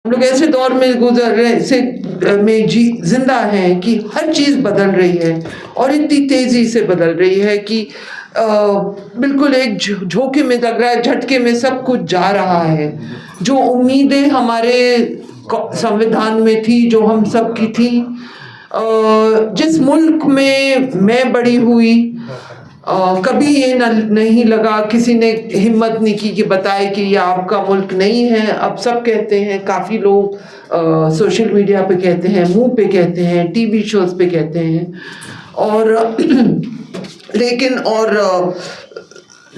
हम लोग ऐसे दौर में गुजर रहे से में जिंदा हैं कि हर चीज़ बदल रही है और इतनी तेज़ी से बदल रही है कि बिल्कुल एक झोंके में लग रहा है, झटके में सब कुछ जा रहा है। जो उम्मीदें हमारे संविधान में थी, जो हम सब की थी, जिस मुल्क में मैं बड़ी हुई, कभी ये नहीं लगा, किसी ने हिम्मत नहीं की कि बताए कि ये आपका मुल्क नहीं है। अब सब कहते हैं, काफ़ी लोग सोशल मीडिया पे कहते हैं, मुंह पे कहते हैं, टीवी शोज पे कहते हैं, और लेकिन और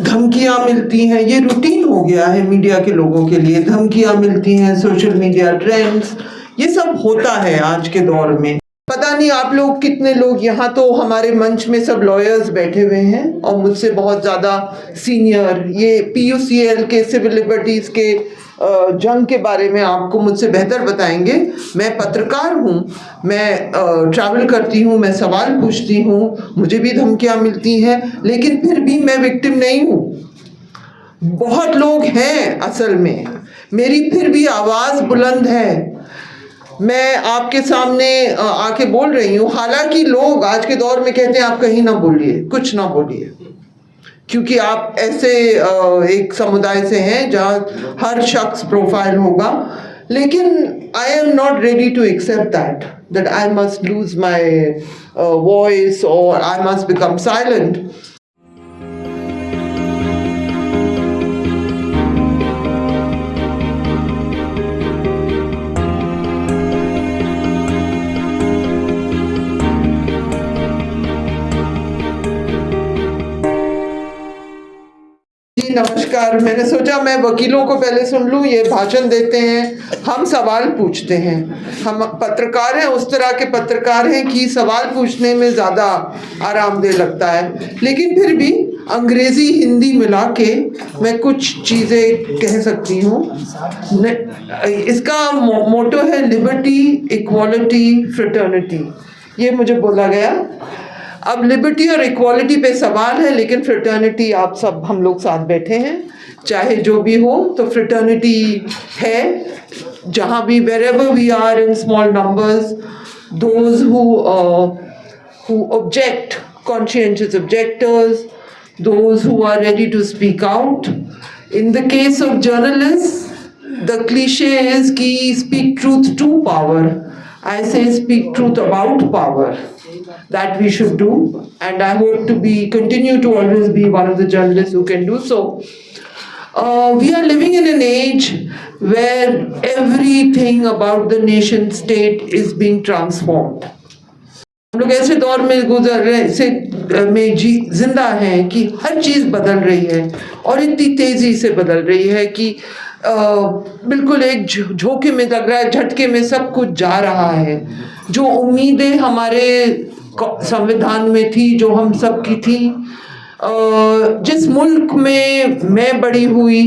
धमकियाँ मिलती हैं। ये रूटीन हो गया है मीडिया के लोगों के लिए। धमकियाँ मिलती हैं, सोशल मीडिया ट्रेंड्स, ये सब होता है आज के दौर में। पता नहीं आप लोग कितने लोग, यहाँ तो हमारे मंच में सब लॉयर्स बैठे हुए हैं और मुझसे बहुत ज़्यादा सीनियर, ये PUCL के सिविल लिबर्टीज़ के जंग के बारे में आपको मुझसे बेहतर बताएंगे। मैं पत्रकार हूँ, मैं ट्रैवल करती हूँ, मैं सवाल पूछती हूँ, मुझे भी धमकियाँ मिलती हैं, लेकिन फिर भी मैं विक्टिम नहीं हूँ। बहुत लोग हैं असल में, मेरी फिर भी आवाज़ बुलंद है। मैं आपके सामने आके बोल रही हूँ, हालांकि लोग आज के दौर में कहते हैं आप कहीं ना बोलिए, कुछ ना बोलिए, क्योंकि आप ऐसे एक समुदाय से हैं जहाँ हर शख्स प्रोफाइल होगा। लेकिन I am not ready to accept that I must lose my voice और आई मस्ट बिकम साइलेंट। नमस्कार। मैंने सोचा मैं वकीलों को पहले सुन लूं, ये भाषण देते हैं, हम सवाल पूछते हैं। हम पत्रकार हैं, उस तरह के पत्रकार हैं कि सवाल पूछने में ज़्यादा आरामदेह लगता है, लेकिन फिर भी अंग्रेज़ी हिंदी मिला के मैं कुछ चीज़ें कह सकती हूँ। इसका मोटो है लिबर्टी, इक्वालिटी, फ्रेटर्निटी, ये मुझे बोला गया। अब लिबर्टी और इक्वालिटी पे सवाल है, लेकिन फ्रेटर्निटी आप सब हम लोग साथ बैठे हैं, चाहे जो भी हो, तो फ्रेटर्निटी है जहाँ भी, wherever we are in small numbers, those who object, conscientious objectors, those who are ready to speak out. In the case of journalists, the cliche is कि speak truth to power. I say speak truth about power. That we should do, and I hope to continue to always be one of the journalists who can do so. We are living in an age where everything about the nation state is being transformed. हम लोग ऐसे दौर में गुजर रहे से में जिंदा हैं कि हर चीज़ बदल रही है और इतनी तेज़ी से बदल रही है कि बिल्कुल एक झोंके में लग रहा है, झटके में सब कुछ जा रहा है। जो उम्मीदें हमारे संविधान में थी, जो हम सब की थी, जिस मुल्क में मैं बड़ी हुई,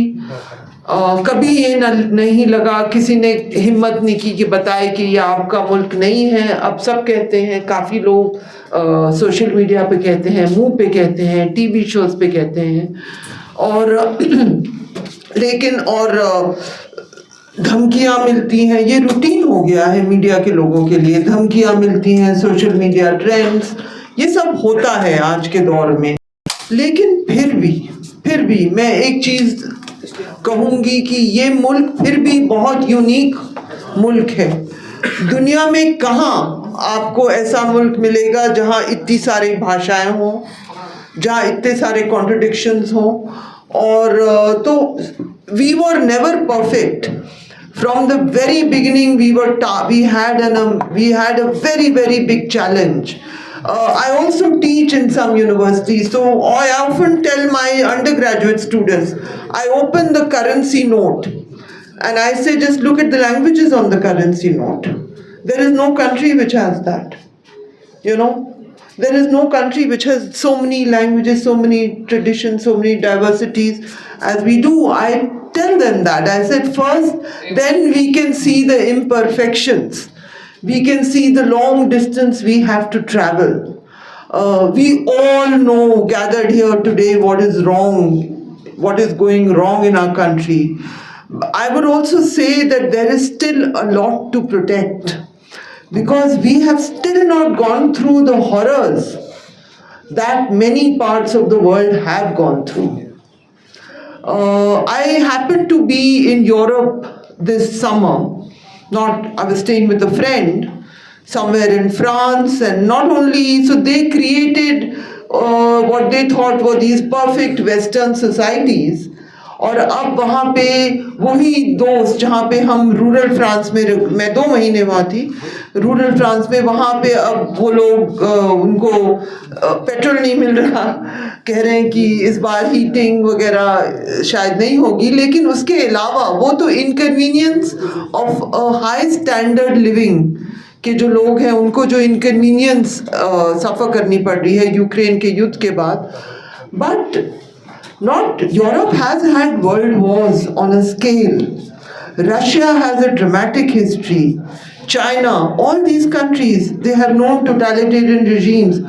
कभी ये नहीं लगा, किसी ने हिम्मत नहीं की कि बताए कि ये आपका मुल्क नहीं है। अब सब कहते हैं, काफ़ी लोग सोशल मीडिया पे कहते हैं, मुंह पे कहते हैं, टीवी शोज पे कहते हैं, और लेकिन और धमकियाँ मिलती हैं। ये रूटीन हो गया है मीडिया के लोगों के लिए। धमकियाँ मिलती हैं, सोशल मीडिया ट्रेंड्स, ये सब होता है आज के दौर में। लेकिन फिर भी मैं एक चीज़ कहूँगी कि ये मुल्क फिर भी बहुत यूनिक मुल्क है। दुनिया में कहाँ आपको ऐसा मुल्क मिलेगा जहाँ इतनी सारी भाषाएं हों, जहाँ इतने सारे कॉन्ट्रडिक्शंस हों, और तो we were never perfect. From the very beginning, we had a very big challenge. I also teach in some universities, so I often tell my undergraduate students, I open the currency note and I say, just look at the languages on the currency note. There is no country which has that. There is no country which has so many languages, so many traditions, so many diversities as we do. I tell them that. I said, first, then we can see the imperfections. We can see the long distance we have to travel. We all know, gathered here today, what is wrong, what is going wrong in our country. I would also say that there is still a lot to protect because we have still not gone through the horrors that many parts of the world have gone through. I happened to be in Europe this summer. I was staying with a friend somewhere in France, and not only, so they created what they thought were these perfect Western societies. और अब वहाँ पे वही दोस्त जहाँ पे हम rural France में मैं 2 महीने वहाँ थी रूरल फ्रांस में वहाँ पे अब वो लोग उनको पेट्रोल नहीं मिल रहा कह रहे हैं कि इस बार हीटिंग वगैरह शायद नहीं होगी लेकिन उसके अलावा वो तो inconvenience of a high standard living के जो लोग हैं उनको जो इनकन्वीनियंस सफ़र करनी पड़ रही है यूक्रेन के युद्ध के बाद but Not Europe has had world wars on a scale. Russia has a dramatic history. China, all these countries, they have known totalitarian regimes.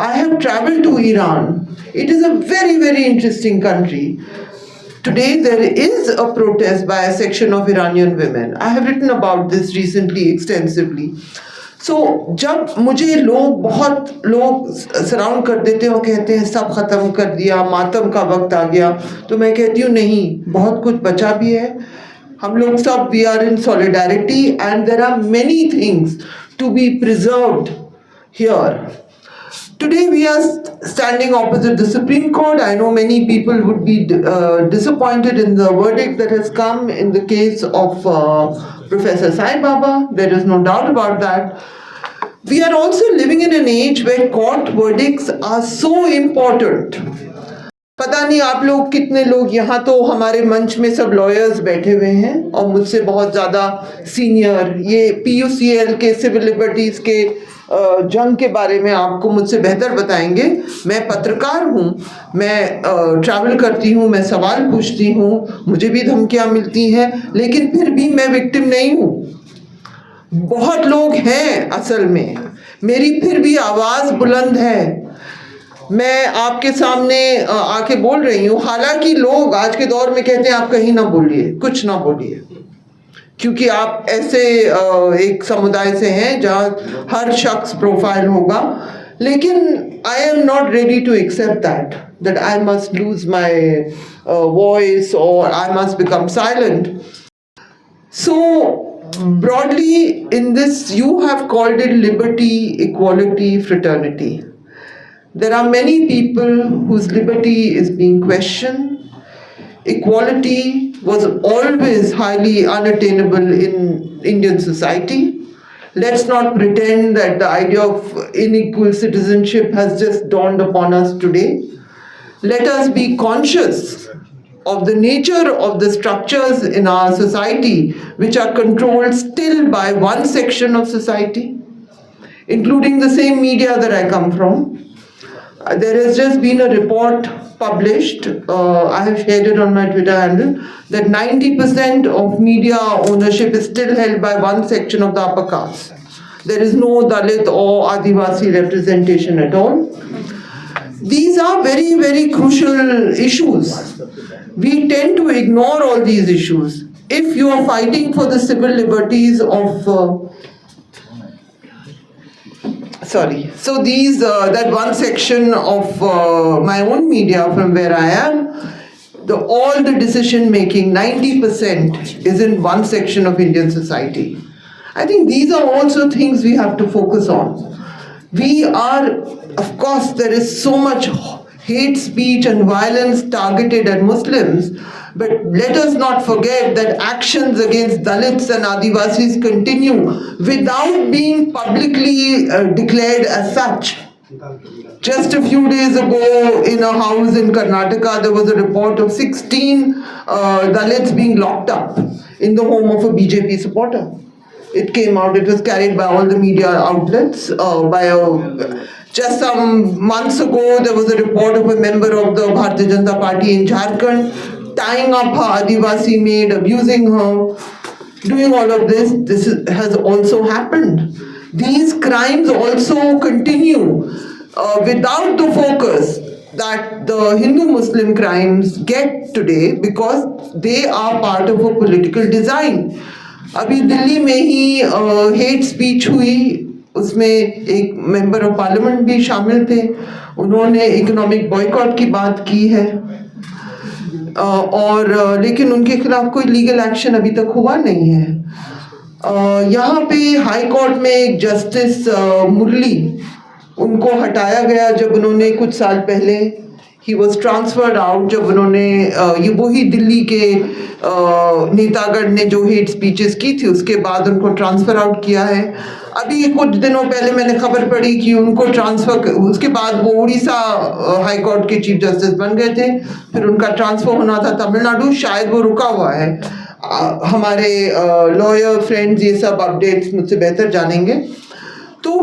I have traveled to Iran. It is a very, very interesting country. Today there is a protest by a section of Iranian women. I have written about this recently extensively. So, जब मुझे बहुत लोग surround कर देते हैं और कहते हैं सब ख़त्म कर दिया मातम का वक्त आ गया तो मैं कहती हूँ नहीं बहुत कुछ बचा भी है हम लोग सब we are in solidarity and there are many things to be preserved here Today we are standing opposite the Supreme Court. I know many people would be disappointed in the verdict that has come in the case of Professor Sai Baba. There is no doubt about that. We are also living in an age where court verdicts are so important. पता नहीं आप लोग कितने लोग यहाँ तो हमारे मंच में सब लॉयर्स बैठे हुए हैं और मुझसे बहुत ज़्यादा सीनियर ये PUCL के सिविल लिबर्टीज़ के जंग के बारे में आपको मुझसे बेहतर बताएंगे मैं पत्रकार हूँ मैं ट्रैवल करती हूँ मैं सवाल पूछती हूँ मुझे भी धमकियाँ मिलती हैं लेकिन फिर भी मैं विक्टिम नहीं हूँ बहुत लोग हैं असल में मेरी फिर भी आवाज़ बुलंद है मैं आपके सामने आके बोल रही हूँ हालांकि लोग आज के दौर में कहते हैं आप कहीं ना बोलिए कुछ ना बोलिए क्योंकि आप ऐसे एक समुदाय से हैं जहाँ हर शख्स प्रोफाइल होगा लेकिन I am not ready to accept that I must lose my voice और I must become silent so broadly in this you have called it liberty equality fraternity there are many people whose liberty is being questioned equality was always highly unattainable in Indian society let's not pretend that the idea of unequal citizenship has just dawned upon us today let us be conscious of the nature of the structures in our society which are controlled still by one section of society, including the same media that I come from. There has just been a report published, I have shared it on my Twitter handle, that 90% of media ownership is still held by one section of the upper caste. There is no Dalit or Adivasi representation at all. These are very, very crucial issues. We tend to ignore all these issues. If you are fighting for the civil liberties of that one section of my own media from where I am, all the decision making, 90% is in one section of Indian society. I think these are also things we have to focus on. Of course, there is so much hate speech and violence targeted at Muslims, but let us not forget that actions against Dalits and Adivasis continue without being publicly declared as such. Just a few days ago in a house in Karnataka, there was a report of 16 Dalits being locked up in the home of a BJP supporter. It came out, it was carried by all the media outlets. Just some months ago, there was a report of a member of the Bharatiya Janata Party in Jharkhand tying up her Adivasi maid, abusing her, doing all of this. This has also happened. These crimes also continue without the focus that the Hindu-Muslim crimes get today because they are part of a political design. अभी दिल्ली में ही hate speech हुई, उसमें एक member of parliament भी शामिल थे, उन्होंने economic boycott की बात की है, और लेकिन उनके खिलाफ कोई लीगल एक्शन अभी तक हुआ नहीं है। यहाँ पे हाई कोर्ट में एक जस्टिस मुरली, उनको हटाया गया जब उन्होंने कुछ साल पहले, ही वॉज ट्रांसफर्ड आउट जब उन्होंने ये वही दिल्ली के नेतागढ़ ने जो हेट स्पीचेस की थी उसके बाद उनको ट्रांसफर आउट किया है। अभी कुछ दिनों पहले मैंने खबर पढ़ी कि उनको ट्रांसफर, उसके बाद वो उड़ीसा हाई कोर्ट के चीफ जस्टिस बन गए थे, फिर उनका ट्रांसफर होना था तमिलनाडु, शायद वो रुका हुआ है। हमारे लॉयर फ्रेंड्स ये सब अपडेट्स मुझसे बेहतर जानेंगे। तो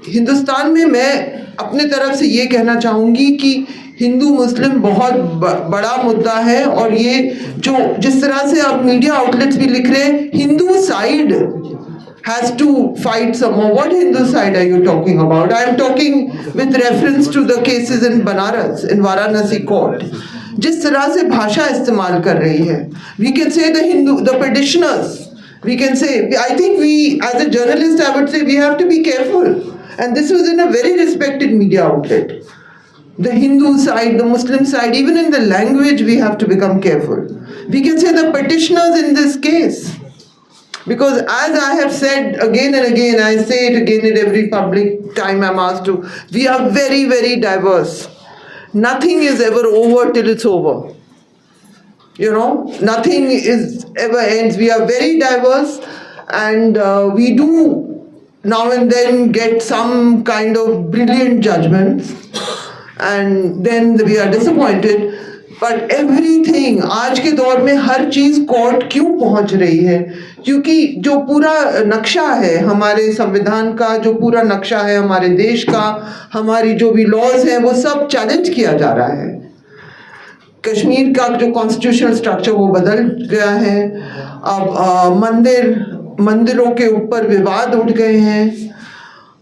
हिंदुस्तान में मैं अपने तरफ से ये कहना चाहूँगी कि हिंदू मुस्लिम बहुत बड़ा मुद्दा है, और ये जो जिस तरह से अब मीडिया आउटलेट्स भी लिख रहे हैं, Hindu side has to fight some more. What Hindu side are you talking about? I am talking with reference to the cases in Banaras, in Varanasi court. जिस तरह से भाषा इस्तेमाल कर रही है, we can say the petitioners, we can say, I think we, as a journalist, I would say we have to be careful. And this was in a very respected media outlet. The Hindu side, the Muslim side, even in the language, we have to become careful. We can say the petitioners in this case. Because as I have said again and again, I say it again at every public time I'm asked to, we are very, very diverse. Nothing is ever over till it's over. You know, nothing is ever ends. We are very diverse, and we do now and then get some kind of brilliant judgments, and then we are disappointed. But everything, आज के दौर में हर चीज़ court क्यों पहुंच रही है? क्योंकि जो पूरा नक्शा है हमारे संविधान का, जो पूरा नक्शा है हमारे देश का, हमारी जो भी लॉज हैं, वो सब चैलेंज किया जा रहा है। कश्मीर का जो कॉन्स्टिट्यूशनल स्ट्रक्चर वो बदल गया है। अब मंदिरों के ऊपर विवाद उठ गए हैं।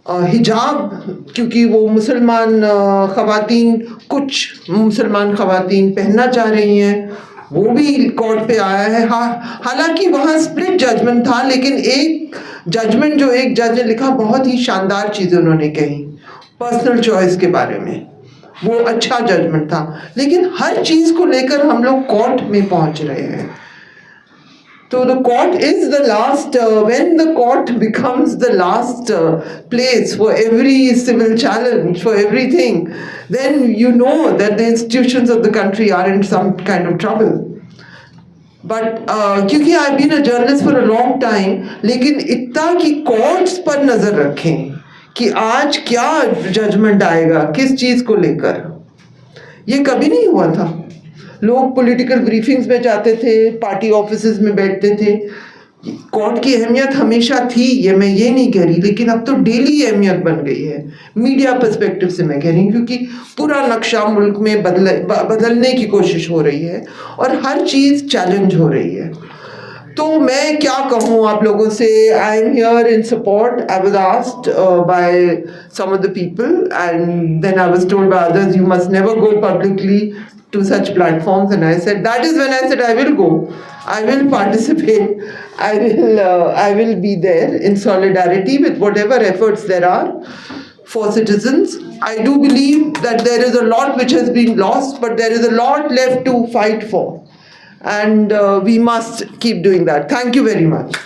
हिजाब, क्योंकि वो मुसलमान ख़वातीन, कुछ मुसलमान ख़वातीन पहनना चाह रही हैं, वो भी कोर्ट पे आया है। हालांकि वहाँ स्प्लिट जजमेंट था, लेकिन एक जजमेंट जो एक जज ने लिखा, बहुत ही शानदार चीज़ें उन्होंने कही पर्सनल चॉइस के बारे में, वो अच्छा जजमेंट था। लेकिन हर चीज़ को लेकर हम लोग कोर्ट में पहुँच रहे हैं। So the court is the last, when the court becomes the last place for every civil challenge, for everything, then you know that the institutions of the country are in some kind of trouble. But क्योंकि I've been a journalist for a long time, लेकिन इतना कि courts पर नज़र रखें कि आज क्या judgment आएगा किस चीज़ को लेकर, ये कभी नहीं हुआ था। लोग पॉलिटिकल ब्रीफिंग्स में जाते थे, पार्टी ऑफिसेज में बैठते थे। कोर्ट की अहमियत हमेशा थी, ये मैं ये नहीं कह रही, लेकिन अब तो डेली अहमियत बन गई है। मीडिया पर्सपेक्टिव से मैं कह रही हूँ, क्योंकि पूरा नक्शा मुल्क में बदलने की कोशिश हो रही है और हर चीज़ चैलेंज हो रही है। तो मैं क्या कहूँ आप लोगों से, I am here in support. I was asked by some of the people, and then I was told by others, you must never go publicly to such platforms, and I said, that is when I said I will go, I will participate, I will be there in solidarity with whatever efforts there are for citizens. I do believe that there is a lot which has been lost, but there is a lot left to fight for, and we must keep doing that. Thank you very much.